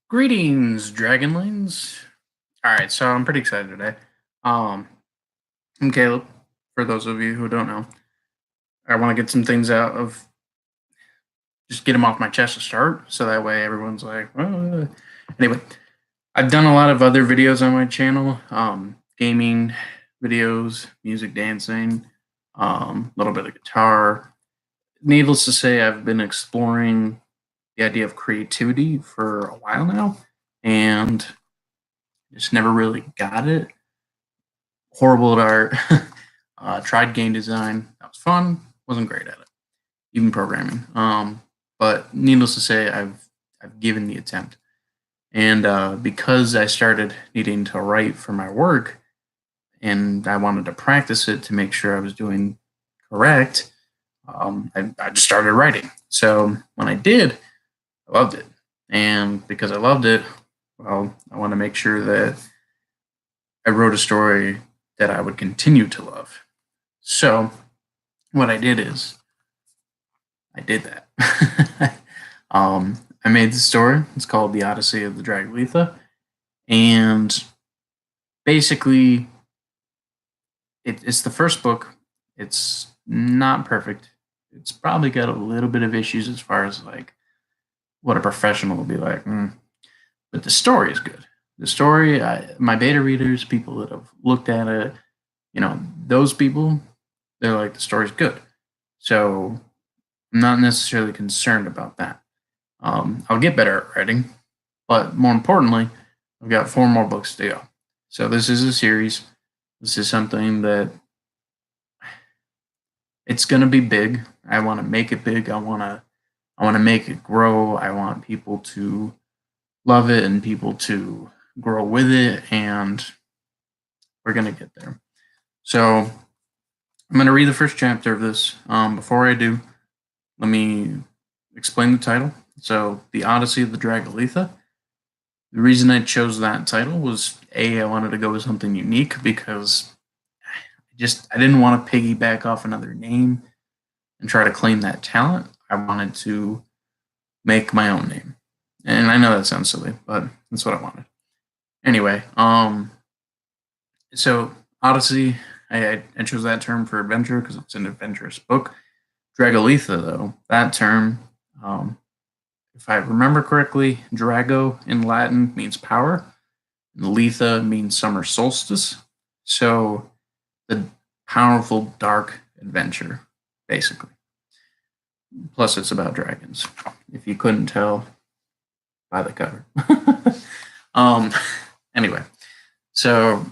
Greetings, Dragonlings. All right, so I'm pretty excited today. Um, I'm Caleb. For those of you who don't know, I want to get some things out of just get them off my chest to start, so that way everyone's like, Anyway, I've done a lot of other videos on my channel, gaming videos, music, dancing, a little bit of guitar. Needless to say, I've been exploring the idea of creativity for a while now, and just never really got it. Horrible at art. Tried game design. That was fun. Wasn't great at it. Even programming. But needless to say, I've given the attempt. And because I started needing to write for my work, and I wanted to practice it to make sure I was doing correct, I just started writing. So when I did, I loved it. And because I loved it, well, I want to make sure that I wrote a story that I would continue to love. So what I did is I did that. I made the story. It's called The Odyssey of the Dragolitha. And basically, it's the first book. It's not perfect. It's probably got a little bit of issues as far as like what a professional would be like. But the story is good. The story, my beta readers, people that have looked at it, those people, they're like, the story's good. So I'm not necessarily concerned about that. I'll get better at writing, but more importantly, I've got 4 more books to go. So this is a series. This is something that it's going to be big. I want to make it big. I want to make it grow. I want people to love it and people to grow with it, and we're going to get there. So I'm going to read the first chapter of this. Before I do, let me explain the title. So, The Odyssey of the Dragolitha. The reason I chose that title was I wanted to go with something unique because I didn't want to piggyback off another name and try to claim that talent. I wanted to make my own name. And I know that sounds silly, but that's what I wanted. Anyway, so Odyssey, I chose that term for adventure because it's an adventurous book. Dragolitha, though, that term, if I remember correctly, Drago in Latin means power, and Letha means summer solstice. So the powerful, dark adventure, basically. Plus, it's about dragons, if you couldn't tell by the cover. um, anyway, so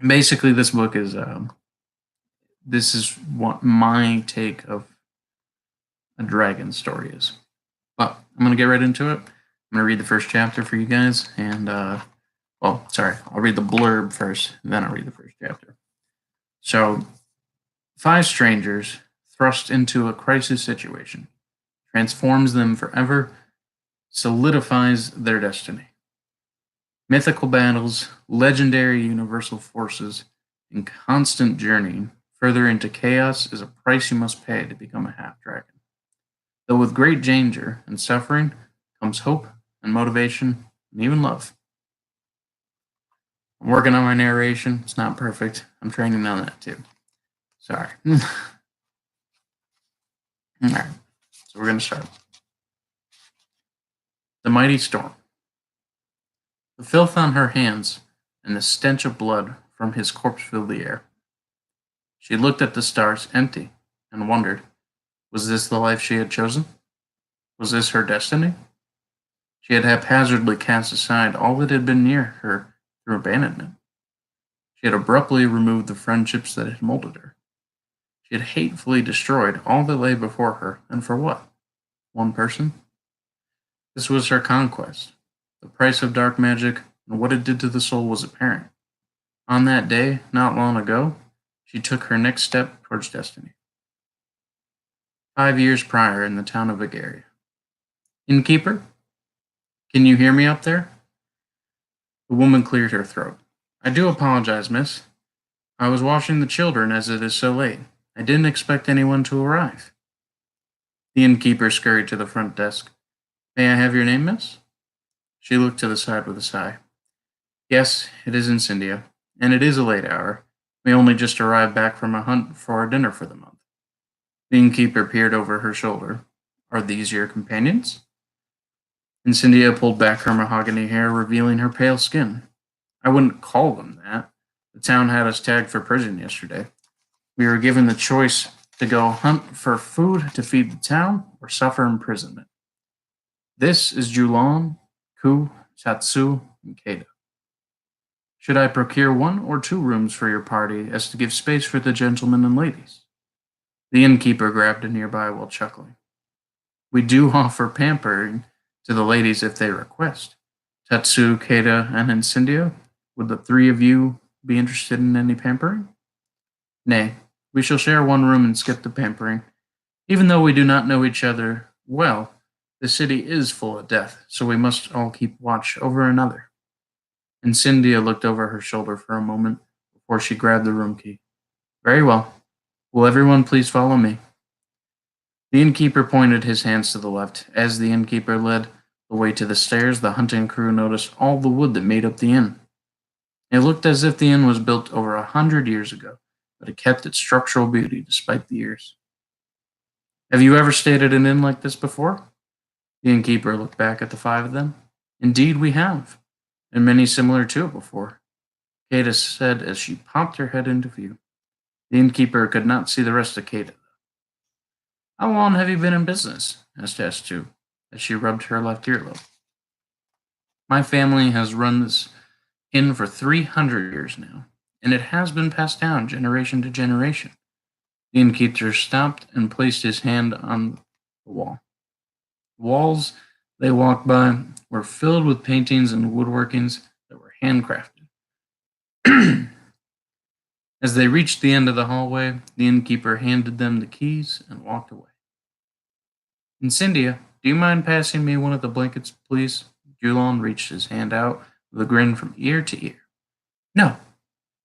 basically, this book is this is what my take of a dragon story is. But I'm gonna get right into it. I'm gonna read the first chapter for you guys, and I'll read the blurb first, then I'll read the first chapter. So, 5 strangers thrust into a crisis situation, transforms them forever, solidifies their destiny. Mythical battles, legendary universal forces, and constant journeying further into chaos is a price you must pay to become a half-dragon. Though with great danger and suffering comes hope and motivation and even love. I'm working on my narration. It's not perfect. I'm training on that too. Sorry. All right. So we're going to start. The mighty storm. The filth on her hands and the stench of blood from his corpse filled the air. She looked at the stars empty and wondered, was this the life she had chosen? Was this her destiny? She had haphazardly cast aside all that had been near her through abandonment. She had abruptly removed the friendships that had molded her. She had hatefully destroyed all that lay before her, and for what? One person? This was her conquest. The price of dark magic and what it did to the soul was apparent. On that day, not long ago, she took her next step towards destiny. 5 years prior in the town of Agaria. Innkeeper? Can you hear me up there? The woman cleared her throat. I do apologize, miss. I was washing the children as it is so late. I didn't expect anyone to arrive. The innkeeper scurried to the front desk. May I have your name, miss? She looked to the side with a sigh. Yes, it is Incendia, and it is a late hour. We only just arrived back from a hunt for our dinner for the month. The innkeeper peered over her shoulder. Are these your companions? Incendia pulled back her mahogany hair, revealing her pale skin. I wouldn't call them that. The town had us tagged for prison yesterday. We were given the choice to go hunt for food to feed the town or suffer imprisonment. This is Julon, Ku, Tatsu, and Keita. Should I procure one or two rooms for your party as to give space for the gentlemen and ladies? The innkeeper grabbed a nearby while chuckling. We do offer pampering to the ladies if they request. Tatsu, Keita, and Incendio, would the three of you be interested in any pampering? Nay, we shall share one room and skip the pampering. Even though we do not know each other well, the city is full of death, so we must all keep watch over another. Incendia looked over her shoulder for a moment before she grabbed the room key. Very well. Will everyone please follow me? The innkeeper pointed his hands to the left. As the innkeeper led the way to the stairs, the hunting crew noticed all the wood that made up the inn. It looked as if the inn was built over 100 years ago, but it kept its structural beauty despite the years. Have you ever stayed at an inn like this before? The innkeeper looked back at the five of them. Indeed, we have, and many similar to it before, Kata said as she popped her head into view. The innkeeper could not see the rest of Kata. How long have you been in business? Asked S2, as she rubbed her left earlobe. My family has run this inn for 300 years now, and it has been passed down generation to generation. The innkeeper stopped and placed his hand on the wall. The walls they walked by were filled with paintings and woodworkings that were handcrafted. As they reached the end of the hallway, the innkeeper handed them the keys and walked away. Incendia, do you mind passing me one of the blankets, please? Julon reached his hand out with a grin from ear to ear. No,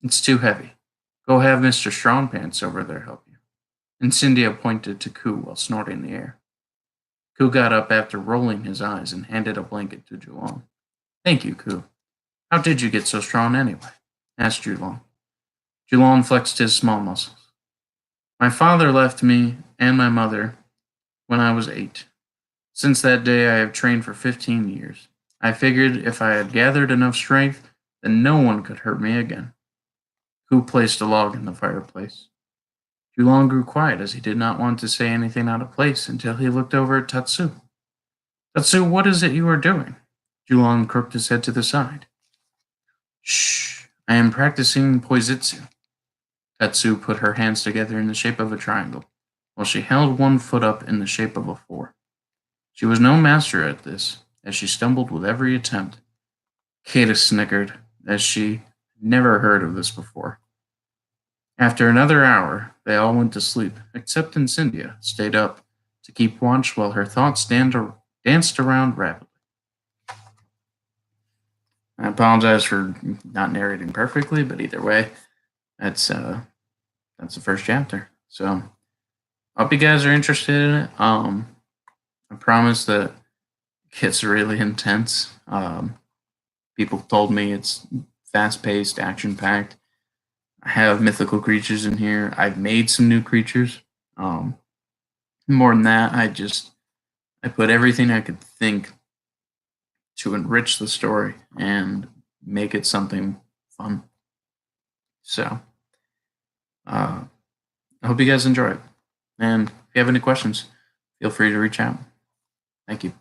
it's too heavy. Go have Mr. Strongpants over there help you. Incendia pointed to Ku while snorting the air. Ku got up after rolling his eyes and handed a blanket to Julon. Thank you, Ku. How did you get so strong anyway? Asked Julon. Julon flexed his small muscles. My father left me and my mother when I was 8. Since that day, I have trained for 15 years. I figured if I had gathered enough strength, then no one could hurt me again. Ku placed a log in the fireplace. Julon grew quiet as he did not want to say anything out of place until he looked over at Tatsu. Tatsu, what is it you are doing? Julon crooked his head to the side. Shh, I am practicing poizitsu. Tatsu put her hands together in the shape of a triangle, while she held one foot up in the shape of a 4. She was no master at this, as she stumbled with every attempt. Kata snickered, as she had never heard of this before. After another hour, they all went to sleep, except Incendia stayed up to keep watch while her thoughts danced around rapidly. I apologize for not narrating perfectly, but either way, that's the first chapter. So, hope you guys are interested in it. I promise that it gets really intense. People told me it's fast-paced, action-packed. I have mythical creatures in here. I've made some new creatures. More than that, I put everything I could think to enrich the story and make it something fun. So, I hope you guys enjoy it. And if you have any questions, feel free to reach out. Thank you.